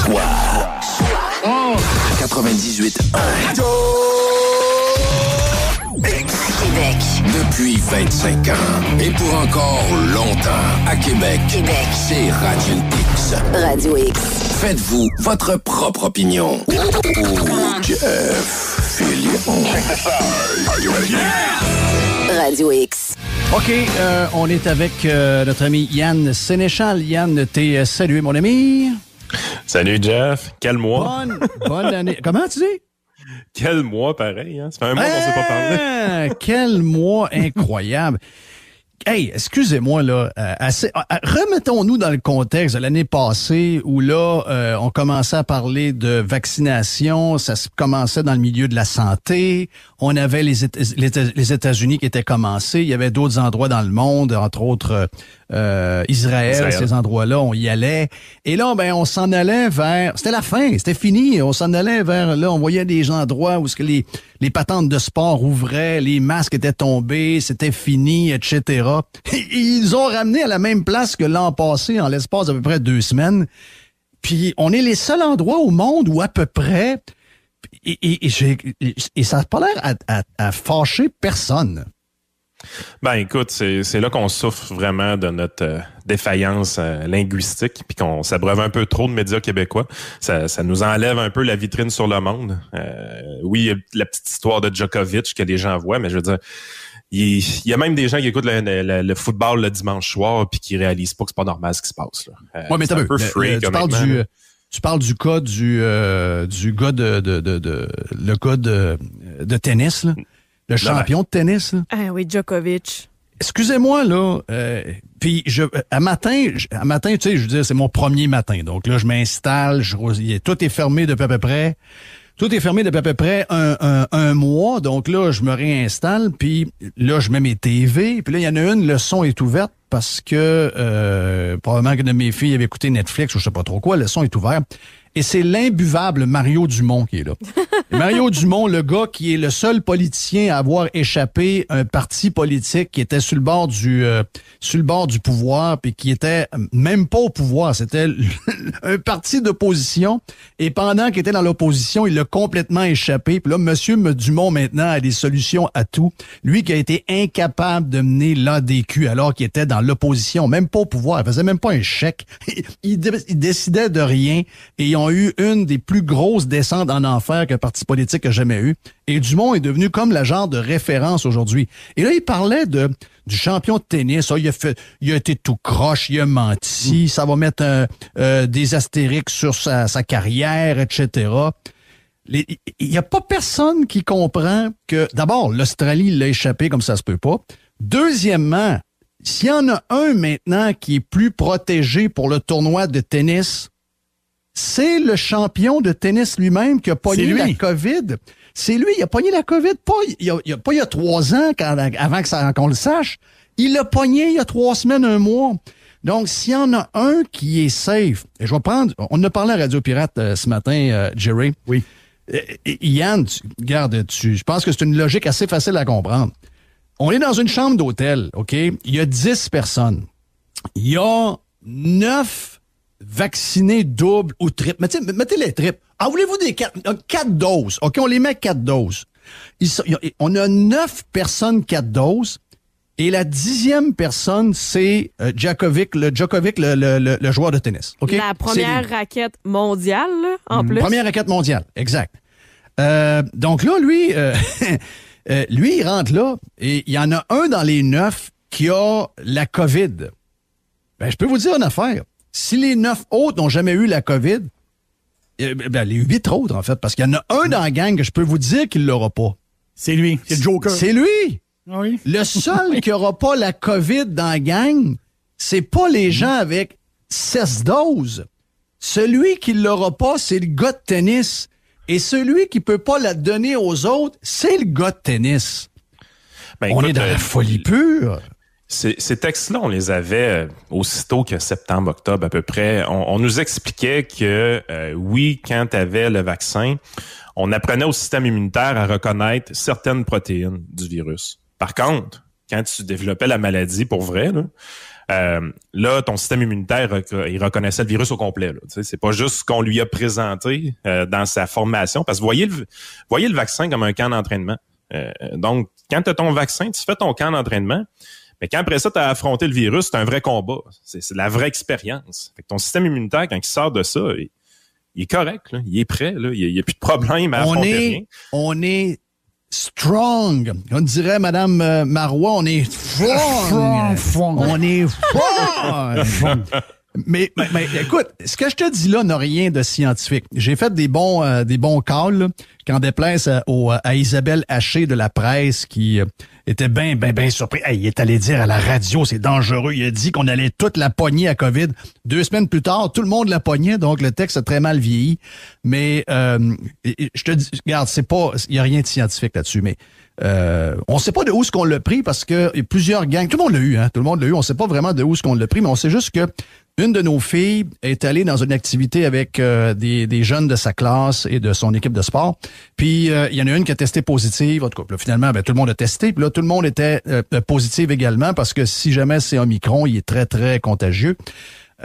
Quoi? 98.1. Québec. Depuis 25 ans. Et pour encore longtemps, à Québec. C'est Radio X. Radio X. Faites-vous votre propre opinion. Jeff Fillion. Radio X. OK, on est avec notre ami Yann Sénéchal. Yann, t'es salué, mon ami. Salut, Jeff. Quel mois? Bonne année. Comment tu dis? Quel mois, pareil. Hein? Ça fait un mois qu'on ne s'est pas parlé. Quel mois incroyable. Hey, excusez-moi, là. Remettons-nous dans le contexte de l'année passée où, là, on commençait à parler de vaccination. Ça se commençait dans le milieu de la santé. On avait les États-Unis qui étaient commencés. Il y avait d'autres endroits dans le monde, entre autres Israël. Ces endroits-là, on y allait. Et là, ben, on s'en allait vers... C'était la fin, c'était fini. On s'en allait vers... Là, on voyait des endroits où les patentes de sport ouvraient, les masques étaient tombés, c'était fini, etc. Ils ont ramené à la même place que l'an passé, en l'espace d'à peu près 2 semaines. Puis, on est les seuls endroits au monde où à peu près... Et ça n'a pas l'air à fâcher personne. Ben écoute, c'est là qu'on souffre vraiment de notre défaillance linguistique, puis qu'on s'abreuve un peu trop de médias québécois. Ça nous enlève un peu la vitrine sur le monde. Oui, il y a la petite histoire de Djokovic que les gens voient, mais je veux dire, il y a même des gens qui écoutent le football le dimanche soir puis qui réalisent pas que c'est pas normal ce qui se passe. Ouais, mais c'est un peu freak, tu parles du cas du gars le gars de tennis, là. Le champion de tennis, là. Ah oui, Djokovic. Excusez-moi, là. Puis, à matin, tu sais, je veux dire, c'est mon premier matin. Donc là, je m'installe, tout est fermé depuis à peu près. Tout est fermé depuis à peu près un mois. Donc là, je me réinstalle, puis là, je mets mes TV. Puis là, il y en a une, le son est ouvert parce que probablement qu'une de mes filles avait écouté Netflix ou je sais pas trop quoi, le son est ouvert. Et c'est l'imbuvable Mario Dumont qui est là. Mario Dumont, le gars qui est le seul politicien à avoir échappé un parti politique qui était sur le bord du pouvoir, puis qui était même pas au pouvoir. C'était un parti d'opposition. Et pendant qu'il était dans l'opposition, il l'a complètement échappé. Puis là, Monsieur Dumont, maintenant, a des solutions à tout. Lui qui a été incapable de mener l'ADQ alors qu'il était dans l'opposition, même pas au pouvoir. Il faisait même pas un chèque. Il décidait de rien. Et ils ont eu une des plus grosses descentes en enfer qu'un parti politique a jamais eu. Et Dumont est devenu comme la genre de référence aujourd'hui. Et là, il parlait du champion de tennis. Il a été tout croche, il a menti, ça va mettre des astérix sur sa carrière, etc. Il n'y a pas personne qui comprend que, d'abord, l'Australie l'a échappé comme ça se peut pas. Deuxièmement, s'il y en a un maintenant qui est plus protégé pour le tournoi de tennis, c'est le champion de tennis lui-même qui a pogné la COVID. C'est lui, il a pogné la COVID pas il y a 3 ans, avant qu'on le sache. Il l'a pogné il y a 3 semaines, 1 mois. Donc, s'il y en a un qui est safe, et je vais prendre, on a parlé à Radio Pirate ce matin, Jerry. Oui. Yann, je pense que c'est une logique assez facile à comprendre. On est dans une chambre d'hôtel, OK? Il y a 10 personnes. Il y a 9 vaccinés double ou triple. Mettez les triples. Ah, voulez-vous des 4 doses? OK, on les met 4 doses. On a 9 personnes 4 doses. Et la 10e personne, c'est Djokovic, le joueur de tennis. Okay? La première raquette mondiale, là, en plus. Première raquette mondiale, exact. Donc là, lui, lui, il rentre là et il y en a un dans les 9 qui a la COVID. Ben, je peux vous dire une affaire. Si les 9 autres n'ont jamais eu la COVID, les 8 autres, en fait, parce qu'il y en a un dans la gang que je peux vous dire qu'il l'aura pas. C'est lui, c'est le Joker. C'est lui! Ah oui? Le seul qui aura pas la COVID dans la gang, c'est pas les gens avec 16 doses. Celui qui l'aura pas, c'est le gars de tennis. Et celui qui peut pas la donner aux autres, c'est le gars de tennis. Ben, on est dans la folie pure. Ces textes-là, on les avait aussitôt que septembre, octobre à peu près. On nous expliquait que oui, quand tu avais le vaccin, on apprenait au système immunitaire à reconnaître certaines protéines du virus. Par contre, quand tu développais la maladie pour vrai, là, Là, ton système immunitaire, il reconnaissait le virus au complet. Là. C'est pas juste ce qu'on lui a présenté dans sa formation. Parce que voyez le vaccin comme un camp d'entraînement. Donc, quand tu as ton vaccin, tu fais ton camp d'entraînement. Mais quand après ça, tu as affronté le virus, c'est un vrai combat. C'est la vraie expérience. Fait que ton système immunitaire, quand il sort de ça, il est correct. Là. Il est prêt. Là. Il n'y a plus de problème à affronter rien. On est strong. On dirait, Madame Marois, on est strong. On est strong. Mais écoute, ce que je te dis là n'a rien de scientifique. J'ai fait des bons calls, là, qu'en déplace à Isabelle Haché de la presse qui était bien surpris. Hey, il est allé dire à la radio, c'est dangereux. Il a dit qu'on allait toute la pogner à COVID. 2 semaines plus tard, tout le monde la pognait, donc le texte a très mal vieilli. Mais je te dis, regarde, il y a rien de scientifique là-dessus, mais on sait pas de où est-ce qu'on l'a pris parce que plusieurs gangs, tout le monde l'a eu, hein, tout le monde l'a eu. On sait pas vraiment de où est-ce qu'on l'a pris, mais on sait juste que une de nos filles est allée dans une activité avec des jeunes de sa classe et de son équipe de sport. Puis il y en a une qui a testé positive. En tout cas, là, finalement, tout le monde a testé. Puis là, tout le monde était positif également parce que si jamais c'est Omicron, il est très, très contagieux.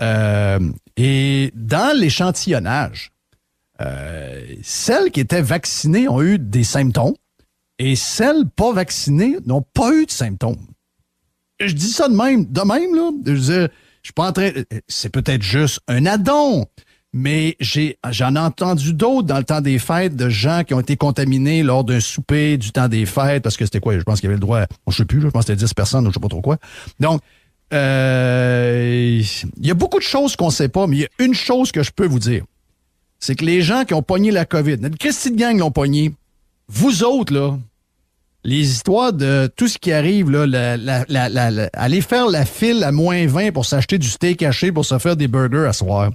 Et dans l'échantillonnage, celles qui étaient vaccinées ont eu des symptômes et celles pas vaccinées n'ont pas eu de symptômes. Je dis ça de même, là. Je suis pas en train... C'est peut-être juste un addon, mais j'en ai entendu d'autres dans le temps des fêtes de gens qui ont été contaminés lors d'un souper du temps des fêtes, parce que c'était quoi? Je pense qu'il y avait le droit... Je sais plus, je pense que c'était 10 personnes, ou je sais pas trop quoi. Donc, il y a beaucoup de choses qu'on sait pas, mais il y a une chose que je peux vous dire. C'est que les gens qui ont pogné la COVID, notre Christy de gang l'ont pogné, vous autres, là, les histoires de tout ce qui arrive, là, aller faire la file à moins 20 pour s'acheter du steak haché pour se faire des burgers à soir.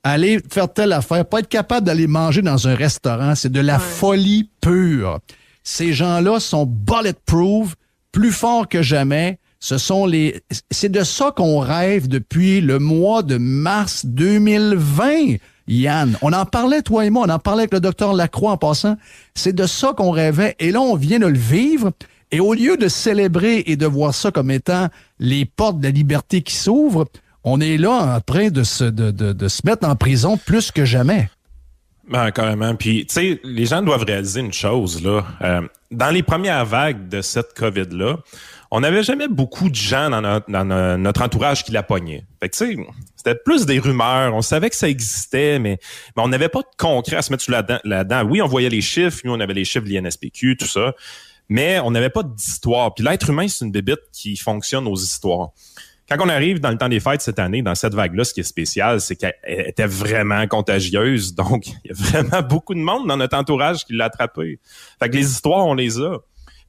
Aller faire telle affaire, pas être capable d'aller manger dans un restaurant, c'est de la folie pure. Ces gens-là sont bulletproof, plus forts que jamais. C'est de ça qu'on rêve depuis le mois de mars 2020. Yann, on en parlait, toi et moi, on en parlait avec le docteur Lacroix en passant. C'est de ça qu'on rêvait. Et là, on vient de le vivre. Et au lieu de célébrer et de voir ça comme étant les portes de la liberté qui s'ouvrent, on est là en train de se mettre en prison plus que jamais. Ben, carrément. Puis, tu sais, les gens doivent réaliser une chose, là. Dans les premières vagues de cette COVID-là, on n'avait jamais beaucoup de gens dans notre entourage qui la pognaient. Fait que, tu sais, c'était plus des rumeurs. On savait que ça existait, mais on n'avait pas de concret à se mettre là-dedans. Oui, on voyait les chiffres. Nous, on avait les chiffres de l'INSPQ, tout ça. Mais on n'avait pas d'histoire. Puis l'être humain, c'est une bébite qui fonctionne aux histoires. Quand on arrive dans le temps des fêtes cette année, dans cette vague-là, ce qui est spécial, c'est qu'elle était vraiment contagieuse. Donc, il y a vraiment beaucoup de monde dans notre entourage qui l'a attrapée. Fait que les histoires, on les a.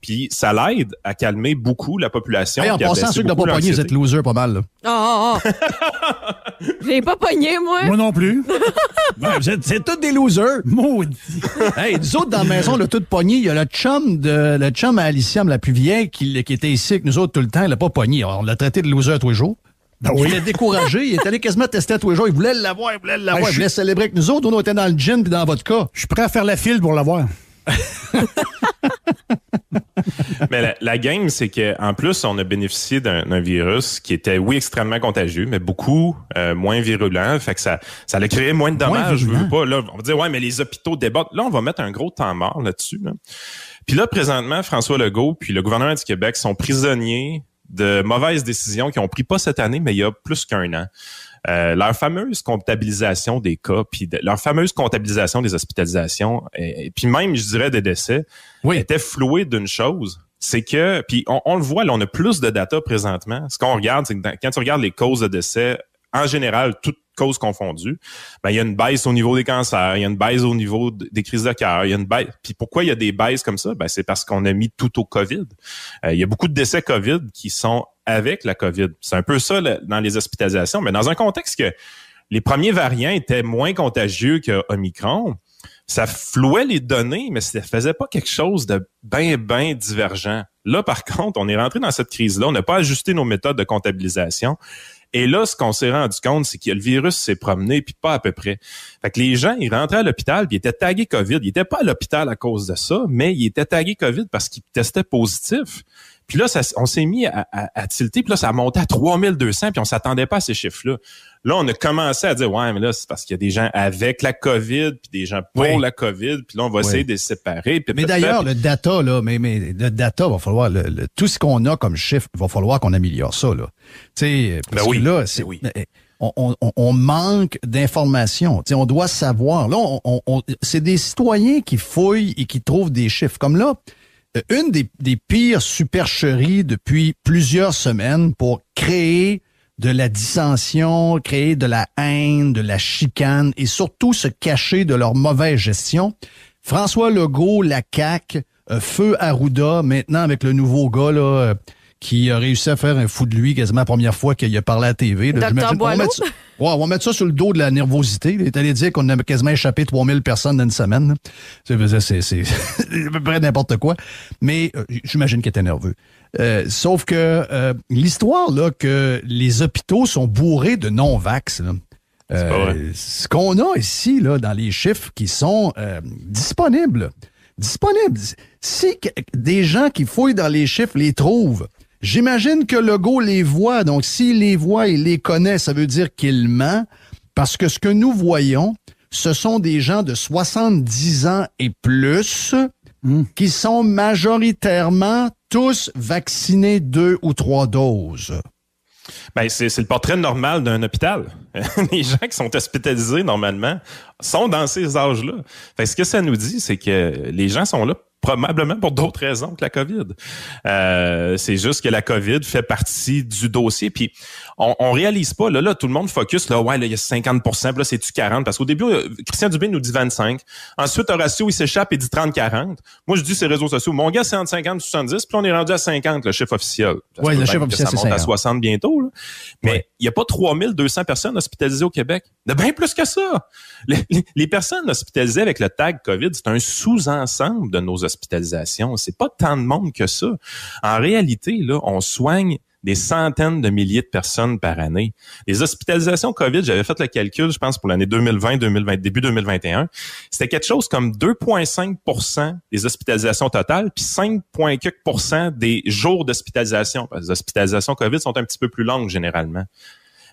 Puis ça l'aide à calmer beaucoup la population. Hey, en passant, ceux qui n'ont pas pogné, vous êtes loser pas mal. Là. Je l'ai pas pogné, moi. Moi non plus. C'est tous des losers. Maudit. Hey, nous autres, dans la maison, on l'a tout pogné. Il y a le chum à Aliciam, la plus vieille, qui était ici avec nous autres tout le temps. Il l'a pas pogné. Alors, on l'a traité de loser tous les jours. Il était découragé. Il est allé quasiment tester tous les jours. Il voulait l'avoir. Il voulait célébrer avec nous autres. On était dans le gin puis dans votre cas. Je suis prêt à faire la file pour l'avoir. Mais la game, c'est qu'en plus, on a bénéficié d'un virus qui était, oui, extrêmement contagieux, mais beaucoup moins virulent. Fait que ça a créé moins de dommages. Je veux pas. Là, on va dire, ouais, mais les hôpitaux débordent. Là, on va mettre un gros temps mort là-dessus. Là. Puis là, présentement, François Legault puis le gouvernement du Québec sont prisonniers de mauvaises décisions qu'ils ont pris pas cette année, mais il y a plus qu'1 an. Leur fameuse comptabilisation des cas, puis leur fameuse comptabilisation des hospitalisations, et puis même, je dirais, des décès, était flouée d'une chose. C'est que, puis on le voit, là, on a plus de data présentement. Ce qu'on regarde, c'est que quand tu regardes les causes de décès, en général, toutes causes confondues, ben, il y a une baisse au niveau des cancers, il y a une baisse au niveau des crises de cœur, il y a une baisse. Puis pourquoi il y a des baisses comme ça? Ben, c'est parce qu'on a mis tout au COVID. Il y a beaucoup de décès COVID qui sont avec la COVID. C'est un peu ça dans les hospitalisations, mais dans un contexte que les premiers variants étaient moins contagieux que Omicron, ça flouait les données, mais ça faisait pas quelque chose de bien divergent. Là, par contre, on est rentré dans cette crise-là, on n'a pas ajusté nos méthodes de comptabilisation. Et là, ce qu'on s'est rendu compte, c'est que le virus s'est promené, puis pas à peu près. Fait que les gens, ils rentraient à l'hôpital, puis ils étaient tagués COVID. Ils étaient pas à l'hôpital à cause de ça, mais ils étaient tagués COVID parce qu'ils testaient positif. Puis là, on s'est mis à tilter, puis là, ça a monté à 3200, puis on s'attendait pas à ces chiffres-là. Là, on a commencé à dire, ouais, mais là, c'est parce qu'il y a des gens avec la COVID, puis des gens pour la COVID, puis là, on va essayer de les séparer. Puis mais d'ailleurs, le data, là, mais le data, va falloir, tout ce qu'on a comme chiffre, il va falloir qu'on améliore ça, là. Tu sais, parce que là, on manque d'informations. Tu sais, on doit savoir. Là, c'est des citoyens qui fouillent et qui trouvent des chiffres. Comme là, une des pires supercheries depuis plusieurs semaines pour créer de la dissension, créer de la haine, de la chicane et surtout se cacher de leur mauvaise gestion. François Legault, la CAQ, feu Arruda, maintenant avec le nouveau gars là, qui a réussi à faire un fou de lui quasiment la première fois qu'il a parlé à la TV. Dr. Boileau? On va mettre ça sur le dos de la nervosité. Il est allé dire qu'on a quasiment échappé 3000 personnes dans une semaine. C'est à peu près n'importe quoi. Mais j'imagine qu'il était nerveux. Sauf que l'histoire là que les hôpitaux sont bourrés de non-vax, ce qu'on a ici là dans les chiffres qui sont disponibles. Si des gens qui fouillent dans les chiffres les trouvent, j'imagine que Legault les voit. Donc, s'il les voit, il les connaît, ça veut dire qu'il ment. Parce que ce que nous voyons, ce sont des gens de 70 ans et plus qui sont majoritairement tous vaccinés 2 ou 3 doses. Ben, c'est le portrait normal d'un hôpital. Les gens qui sont hospitalisés, normalement, sont dans ces âges-là. Fait que ce que ça nous dit, c'est que les gens sont là probablement pour d'autres raisons que la COVID. C'est juste que la COVID fait partie du dossier. Puis on réalise pas, là, tout le monde focus, là, ouais, là, il y a 50%, puis là, c'est-tu 40? Parce qu'au début, Christian Dubé nous dit 25. Ensuite, Horacio, il s'échappe et dit 30-40. Moi, je dis sur les réseaux sociaux, mon gars, c'est entre 50 et 70, puis on est rendu à 50, le chiffre officiel. Oui, le chiffre officiel, c'est 50. Ça monte à 60 bientôt, là. Mais il y a pas 3200 personnes hospitalisées au Québec. De bien plus que ça. Les personnes hospitalisées avec le tag COVID, c'est un sous-ensemble de nos hospitalisations. C'est pas tant de monde que ça. En réalité, là, on soigne des centaines de milliers de personnes par année. Les hospitalisations COVID, j'avais fait le calcul, je pense, pour l'année 2020, début 2021. C'était quelque chose comme 2,5% des hospitalisations totales, puis 5,4% des jours d'hospitalisation. Parce que les hospitalisations COVID sont un petit peu plus longues, généralement.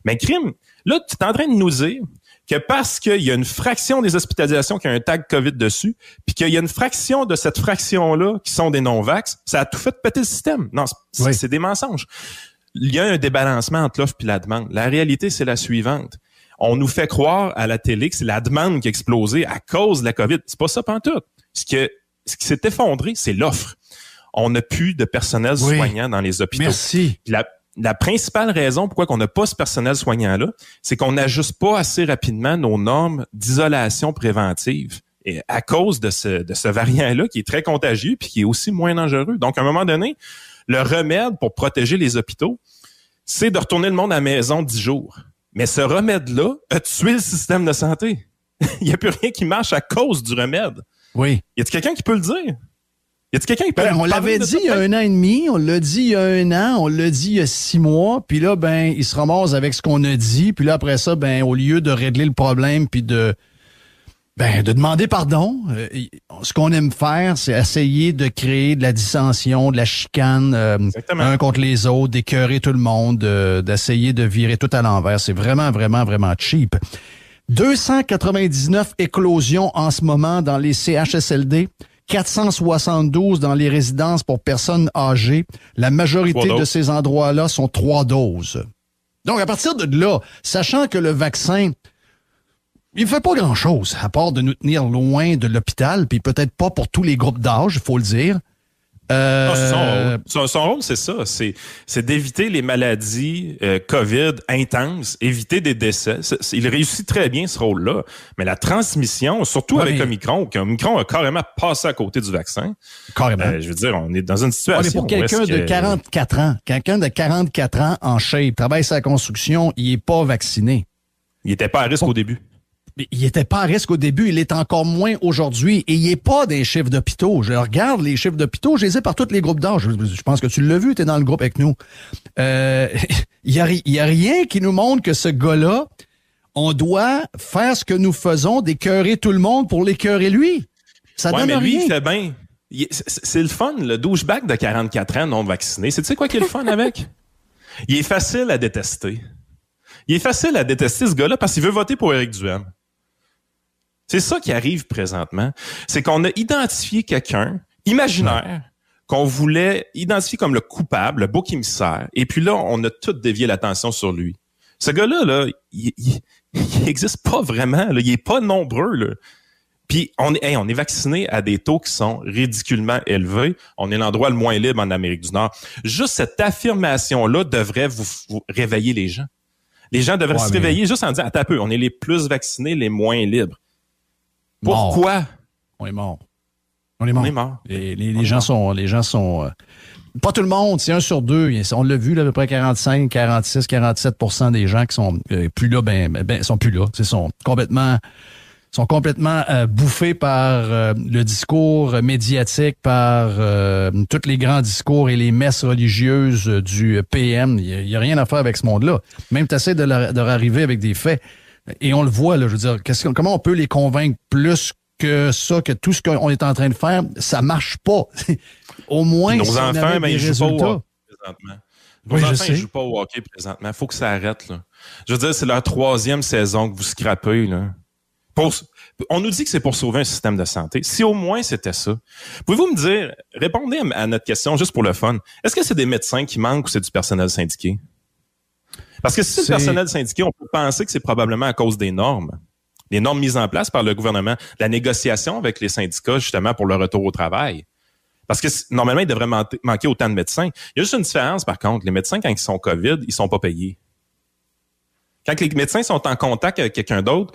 Mais crime, là, tu es en train de nous dire que parce qu'il y a une fraction des hospitalisations qui a un tag COVID dessus, puis qu'il y a une fraction de cette fraction-là qui sont des non-vax, ça a tout fait péter le système. Non, c'est des mensonges. Il y a un débalancement entre l'offre et la demande. La réalité, c'est la suivante. On nous fait croire à la télé que c'est la demande qui a explosé à cause de la COVID. C'est pas ça pantoute. Ce qui s'est effondré, c'est l'offre. On n'a plus de personnel soignant dans les hôpitaux. Merci. La principale raison pourquoi on n'a pas ce personnel soignant-là, c'est qu'on n'ajuste pas assez rapidement nos normes d'isolation préventive. Et à cause de ce variant-là qui est très contagieux puis qui est aussi moins dangereux. Donc, à un moment donné, le remède pour protéger les hôpitaux, c'est de retourner le monde à la maison 10 jours. Mais ce remède-là a tué le système de santé. Il n'y a plus rien qui marche à cause du remède. Oui. Y a-t-il quelqu'un qui peut le dire? Y a-t-il quelqu'un qui peut on l'avait dit il y a 1 an et demi, on l'a dit il y a 1 an, on l'a dit il y a 6 mois, puis là, il se ramasse avec ce qu'on a dit, puis là, après ça, au lieu de régler le problème, puis de demander pardon, ce qu'on aime faire, c'est essayer de créer de la dissension, de la chicane, un contre les autres, d'écœurer tout le monde, d'essayer de virer tout à l'envers. C'est vraiment, vraiment, vraiment cheap. 299 éclosions en ce moment dans les CHSLD. 472 dans les résidences pour personnes âgées. La majorité de ces endroits-là sont 3 doses. Donc, à partir de là, sachant que le vaccin, il fait pas grand-chose, à part de nous tenir loin de l'hôpital, puis peut-être pas pour tous les groupes d'âge, il faut le dire. Son rôle, c'est ça. C'est d'éviter les maladies COVID intenses, éviter des décès. Il réussit très bien ce rôle-là. Mais la transmission, surtout avec Omicron, qu'Omicron a carrément passé à côté du vaccin. Carrément. Je veux dire, on est dans une situation... Mais pour quelqu'un de 44 ans en shape, travaille sa construction, il est pas vacciné. Il était pas à risque au début. Il n'était pas à risque au début, il est encore moins aujourd'hui. Et il n'est pas des chiffres d'hôpitaux. Je regarde les chiffres d'hôpitaux, je les ai par tous les groupes d'âge. Je pense que tu l'as vu, tu es dans le groupe avec nous. Il y a rien qui nous montre que ce gars-là, on doit faire ce que nous faisons, d'écœurer tout le monde pour l'écœurer lui. Ça donne mais lui, rien. il fait bien. C'est le fun, le douchebag de 44 ans non vacciné. C'est tu sais quoi qui est le fun avec? Il est facile à détester. Il est facile à détester, ce gars-là, parce qu'il veut voter pour Éric Duhaime. C'est ça qui arrive présentement. C'est qu'on a identifié quelqu'un imaginaire qu'on voulait identifier comme le coupable, le bouc émissaire. Et puis là, on a tout dévié l'attention sur lui. Ce gars-là, là, il existe pas vraiment. Là. Il est pas nombreux. Là. Puis on est vacciné à des taux qui sont ridiculement élevés. On est l'endroit le moins libre en Amérique du Nord. Juste cette affirmation-là devrait vous réveiller les gens. Les gens devraient se réveiller juste en disant, attends un peu, on est les plus vaccinés, les moins libres. Pourquoi? On est mort. Les gens sont pas tout le monde, c'est 1 sur 2. On l'a vu, là, à peu près 45, 46, 47% des gens qui sont plus là, sont plus là. Ils sont complètement bouffés par le discours médiatique, par tous les grands discours et les messes religieuses du PM. Il y a rien à faire avec ce monde-là. Même tu essaies de leur arriver avec des faits. Et on le voit, là, je veux dire, comment on peut les convaincre plus que ça, que tout ce qu'on est en train de faire, ça marche pas. Au moins, nos enfants, ils jouent pas au hockey présentement. Nos enfants, ils jouent pas au hockey présentement. Faut que ça arrête, là. Je veux dire, c'est leur 3e saison que vous scrapez, là. On nous dit que c'est pour sauver un système de santé. Si au moins c'était ça. Pouvez-vous me dire, répondez à notre question juste pour le fun. Est-ce que c'est des médecins qui manquent ou c'est du personnel syndiqué? Parce que si c'est le personnel syndiqué, on peut penser que c'est probablement à cause des normes. Les normes mises en place par le gouvernement, la négociation avec les syndicats, justement, pour le retour au travail. Parce que normalement, il devrait manquer autant de médecins. Il y a juste une différence, par contre. Les médecins, quand ils sont COVID, ils sont pas payés. Quand les médecins sont en contact avec quelqu'un d'autre,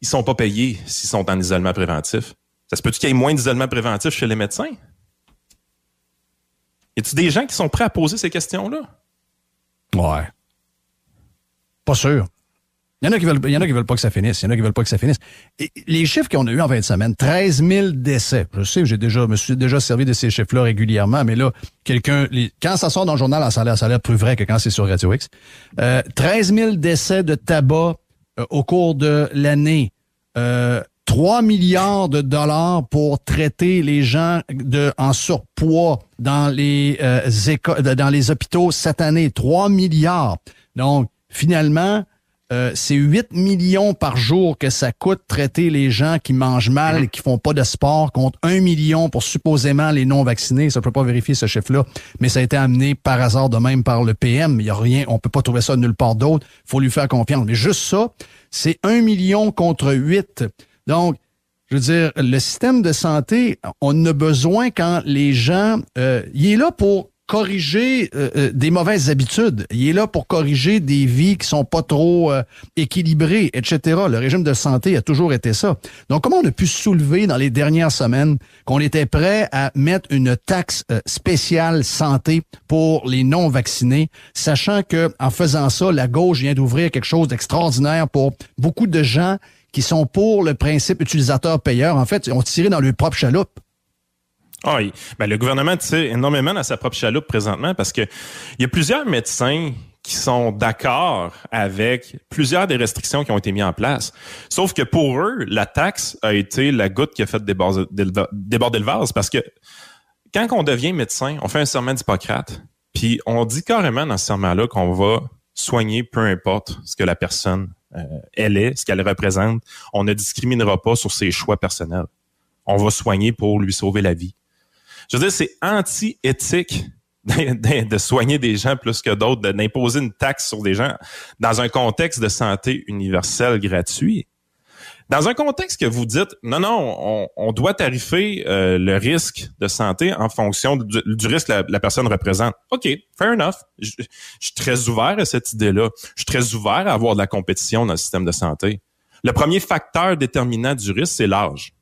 ils sont pas payés s'ils sont en isolement préventif. Ça se peut-tu qu'il y ait moins d'isolement préventif chez les médecins? Y a-t-il des gens qui sont prêts à poser ces questions-là? Ouais. Pas sûr. Il y en a qui veulent pas que ça finisse. Et les chiffres qu'on a eus en fin de semaine, 13 000 décès. Je sais, je me suis déjà servi de ces chiffres-là régulièrement, mais là, quand ça sort dans le journal, ça a l'air plus vrai que quand c'est sur Radio X. 13 000 décès de tabac au cours de l'année. 3 milliards de dollars pour traiter les gens en surpoids dans les hôpitaux cette année. 3 milliards. Donc, finalement, c'est 8 millions par jour que ça coûte traiter les gens qui mangent mal et qui font pas de sport contre 1 million pour supposément les non-vaccinés. Ça, je peux pas vérifier ce chiffre-là, mais ça a été amené par hasard de même par le PM. Il y a rien, on peut pas trouver ça nulle part d'autre. Faut lui faire confiance. Mais juste ça, c'est 1 million contre 8. Donc, je veux dire, le système de santé, on a besoin quand les gens... il est là pour corriger des mauvaises habitudes. Il est là pour corriger des vies qui sont pas trop équilibrées, etc. Le régime de santé a toujours été ça. Donc, comment on a pu soulever dans les dernières semaines qu'on était prêt à mettre une taxe spéciale santé pour les non-vaccinés, sachant que en faisant ça, la gauche vient d'ouvrir quelque chose d'extraordinaire pour beaucoup de gens qui sont pour le principe utilisateur-payeur. En fait, ils ont tiré dans leur propre chaloupe. Ah oui. Ben, le gouvernement tire énormément dans sa propre chaloupe présentement parce que il y a plusieurs médecins qui sont d'accord avec plusieurs des restrictions qui ont été mises en place. Sauf que pour eux, la taxe a été la goutte qui a fait déborder le vase parce que quand on devient médecin, on fait un serment d'Hippocrate, puis on dit carrément dans ce serment-là qu'on va soigner peu importe ce que la personne elle est, ce qu'elle représente. On ne discriminera pas sur ses choix personnels. On va soigner pour lui sauver la vie. Je veux dire, c'est anti-éthique de soigner des gens plus que d'autres, d'imposer une taxe sur des gens dans un contexte de santé universelle gratuit. Dans un contexte que vous dites, non, on doit tarifer le risque de santé en fonction du risque que la personne représente. OK, fair enough. Je suis très ouvert à cette idée-là. Je suis très ouvert à avoir de la compétition dans le système de santé. Le premier facteur déterminant du risque, c'est l'âge.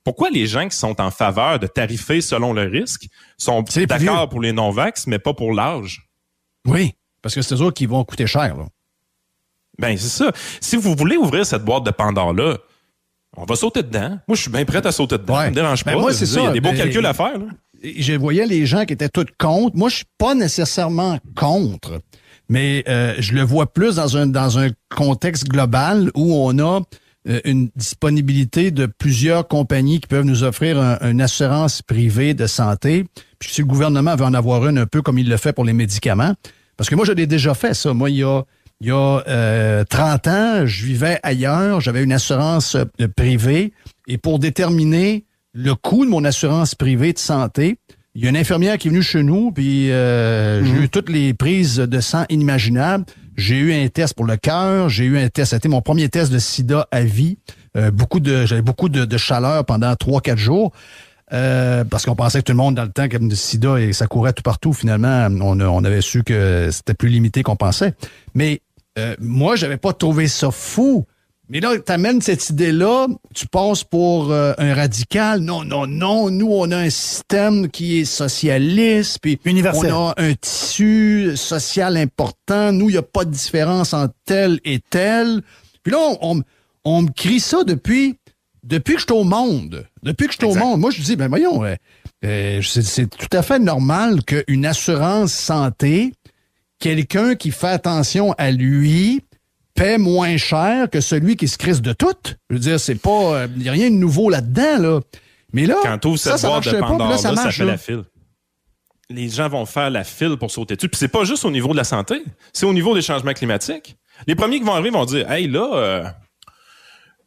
Pourquoi les gens qui sont en faveur de tarifer selon le risque sont d'accord pour les non-vax, mais pas pour l'âge? Oui, parce que c'est eux qui vont coûter cher, là. Ben, c'est ça. Si vous voulez ouvrir cette boîte de Pandore-là, on va sauter dedans. Moi, je suis bien prêt à sauter dedans. Ouais. Ça me dérange pas. Moi, c'est ça. Il y a des beaux calculs à faire, là. Je voyais les gens qui étaient tous contre. Moi, je suis pas nécessairement contre, mais je le vois plus dans un contexte global où on a une disponibilité de plusieurs compagnies qui peuvent nous offrir une assurance privée de santé. Puis si le gouvernement veut en avoir une un peu comme il le fait pour les médicaments, parce que moi, je l'ai déjà fait, ça. Moi, il y a 30 ans, je vivais ailleurs, j'avais une assurance privée, et pour déterminer le coût de mon assurance privée de santé, il y a une infirmière qui est venue chez nous, puis j'ai eu toutes les prises de sang inimaginables. J'ai eu un test pour le cœur, j'ai eu un test, c'était mon premier test de sida à vie. J'avais beaucoup de chaleur pendant 3-4 jours. Parce qu'on pensait que tout le monde, dans le temps, comme le sida, et ça courait tout partout, finalement, on avait su que c'était plus limité qu'on pensait. Mais moi, j'avais pas trouvé ça fou. Mais là, t'amènes cette idée-là, tu passes pour un radical. Non, nous, on a un système qui est socialiste, puis universel. On a un tissu social important. Nous, il n'y a pas de différence entre tel et tel. Puis là, on me crie ça depuis que je suis au monde. Depuis que je suis au monde. Moi, je dis, ben voyons, c'est tout à fait normal qu'une assurance santé, quelqu'un qui fait attention à lui, paie moins cher que celui qui se crisse de tout. Je veux dire, c'est pas... Il n'y a rien de nouveau là-dedans, là. Mais là, quand tu ouvres cette boîte de Pandore, ça marche, fait la file. Les gens vont faire la file pour sauter dessus. Puis c'est pas juste au niveau de la santé, c'est au niveau des changements climatiques. Les premiers qui vont arriver vont dire, hey, là...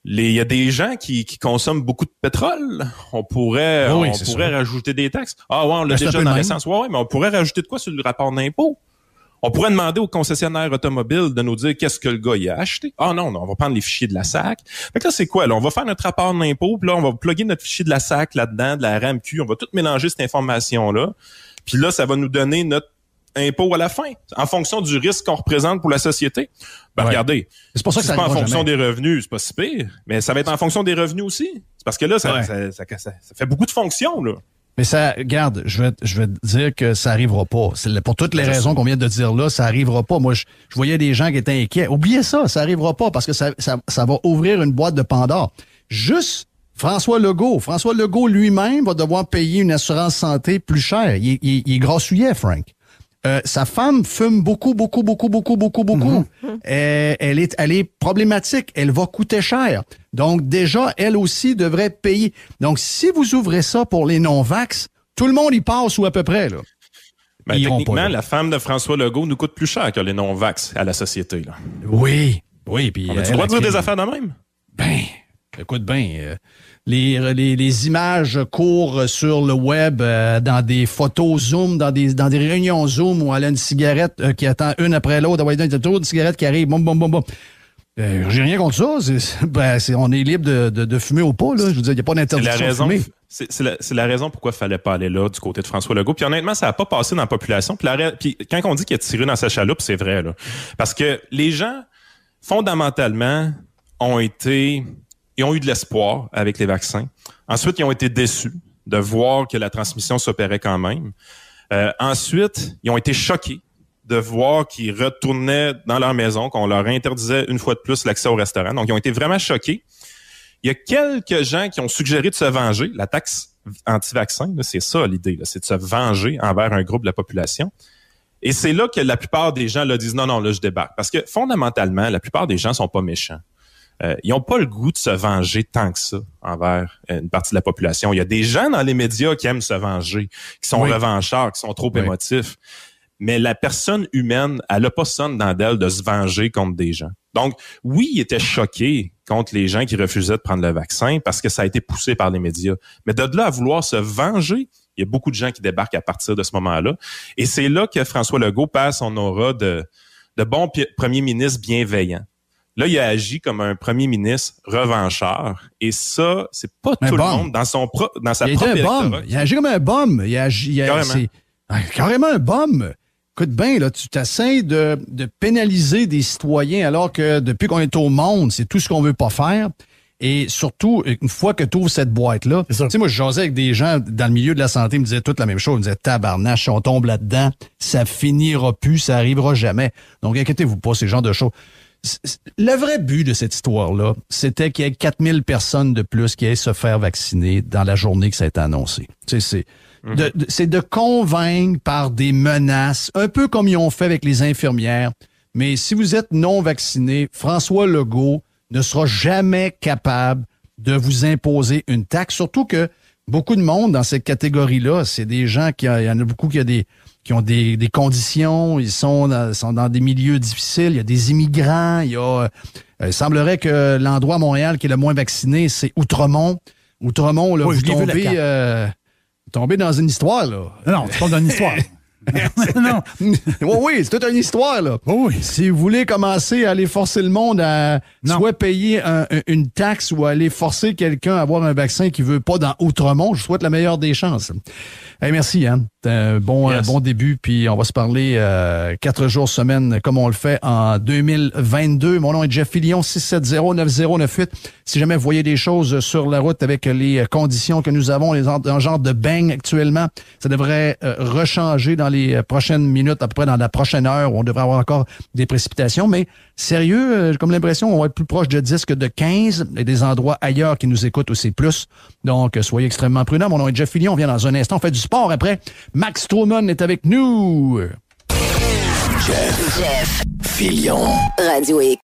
Il y a des gens qui consomment beaucoup de pétrole. On pourrait rajouter des taxes. Ah ouais, on l'a déjà dans l'essence. Ouais, mais on pourrait rajouter de quoi sur le rapport d'impôt? On pourrait demander aux concessionnaires automobiles de nous dire qu'est-ce que le gars y a acheté. Ah non, on va prendre les fichiers de la SAC. Fait que là, c'est quoi? Là, on va faire notre rapport d'impôt, puis là, on va plugger notre fichier de la SAC là-dedans, de la RAMQ. On va tout mélanger cette information-là. Puis là, ça va nous donner notre impôt à la fin, en fonction du risque qu'on représente pour la société. Regardez, c'est pour ça que c'est pas en fonction des revenus, c'est pas si pire, mais ça va être en fonction des revenus aussi. C'est parce que là, ça fait beaucoup de fonctions, là. Mais ça, regarde, je vais te dire que ça arrivera pas. Pour toutes les raisons qu'on vient de dire là, ça arrivera pas. Moi, je voyais des gens qui étaient inquiets. Oubliez ça arrivera pas parce que ça va ouvrir une boîte de Pandore. Juste François Legault lui-même va devoir payer une assurance santé plus chère. Il est grassouillet, Frank. Sa femme fume beaucoup. Mm-hmm. Elle est problématique. Elle va coûter cher. Donc, déjà, elle aussi devrait payer. Donc, si vous ouvrez ça pour les non-vax, tout le monde y passe ou à peu près, là. Ben, techniquement, la femme de François Legault nous coûte plus cher que les non-vax à la société, là. Oui. Puis on a-tu le droit de dire des affaires de même? Ben, écoute bien, les images courent sur le web dans des photos Zoom, dans des réunions Zoom où elle a une cigarette qui attend une après l'autre. Il y a toujours une cigarette qui arrive. Boum. J'ai rien contre ça. On est libre de fumer ou pas. Là. Je veux dire, il n'y a pas d'interdiction de fumer. C'est la raison pourquoi il fallait pas aller là du côté de François Legault. Puis honnêtement, ça n'a pas passé dans la population. Puis quand on dit qu'il a tiré dans sa chaloupe, c'est vrai. Là. Parce que les gens, fondamentalement, ils ont eu de l'espoir avec les vaccins. Ensuite, ils ont été déçus de voir que la transmission s'opérait quand même. Ensuite, ils ont été choqués de voir qu'ils retournaient dans leur maison, qu'on leur interdisait une fois de plus l'accès au restaurant. Donc, ils ont été vraiment choqués. Il y a quelques gens qui ont suggéré de se venger. La taxe anti-vaccin, là, c'est ça l'idée, là, c'est de se venger envers un groupe de la population. Et c'est là que la plupart des gens là, disent non, là, je débarque. Parce que fondamentalement, la plupart des gens sont pas méchants. Ils n'ont pas le goût de se venger tant que ça envers une partie de la population. Il y a des gens dans les médias qui aiment se venger, qui sont revanchards, qui sont trop émotifs. Mais la personne humaine, elle n'a pas ça dans d'elle de se venger contre des gens. Donc, oui, il était choqué contre les gens qui refusaient de prendre le vaccin parce que ça a été poussé par les médias. Mais de là à vouloir se venger, il y a beaucoup de gens qui débarquent à partir de ce moment-là. Et c'est là que François Legault perd son aura de bon premier ministre bienveillant. Là, il a agi comme un premier ministre revanchard. Et ça, c'est pas tout le monde dans sa propre électorat. Il a agi comme un bum. Carrément un bum. Écoute bien, là, tu t'essaies de pénaliser des citoyens alors que depuis qu'on est au monde, c'est tout ce qu'on veut pas faire. Et surtout, une fois que tu ouvres cette boîte-là, tu sais, moi, je jasais avec des gens dans le milieu de la santé, ils me disaient toute la même chose. Ils me disaient, tabarnache, si on tombe là-dedans, ça finira plus, ça arrivera jamais. Donc, inquiétez-vous pas, ces genres de choses. Le vrai but de cette histoire-là, c'était qu'il y ait 4000 personnes de plus qui aillent se faire vacciner dans la journée que ça a été annoncé. Tu sais, c'est de convaincre par des menaces, un peu comme ils ont fait avec les infirmières. Mais si vous êtes non vacciné, François Legault ne sera jamais capable de vous imposer une taxe, surtout que beaucoup de monde dans cette catégorie-là, c'est des gens il y en a beaucoup qui ont des conditions, ils sont dans des milieux difficiles, il y a des immigrants, il semblerait que l'endroit à Montréal qui est le moins vacciné, c'est Outremont. Outremont, là, oui, vous tombez dans une histoire, là. Non, tu tombes dans une histoire. Non. Oui, c'est toute une histoire, là. Oui. Si vous voulez commencer à aller forcer le monde à soit payer une taxe ou aller forcer quelqu'un à avoir un vaccin qui veut pas dans Outremont, je souhaite la meilleure des chances. Hey, merci, Anne. Un bon début, puis on va se parler 4 jours semaine comme on le fait en 2022. Mon nom est Jeff Fillion, 670-9098. Si jamais vous voyez des choses sur la route avec les conditions que nous avons, un genre de bang actuellement, ça devrait rechanger dans les prochaines minutes, à peu près dans la prochaine heure, où on devrait avoir encore des précipitations. Mais sérieux, j'ai comme l'impression on va être plus proche de 10 que de 15. Il y a des endroits ailleurs qui nous écoutent aussi plus. Donc, soyez extrêmement prudents. Mon nom est Jeff Fillion. On vient dans un instant. On fait du sport après. Max Truman est avec nous. Jeff Fillion. Radio X.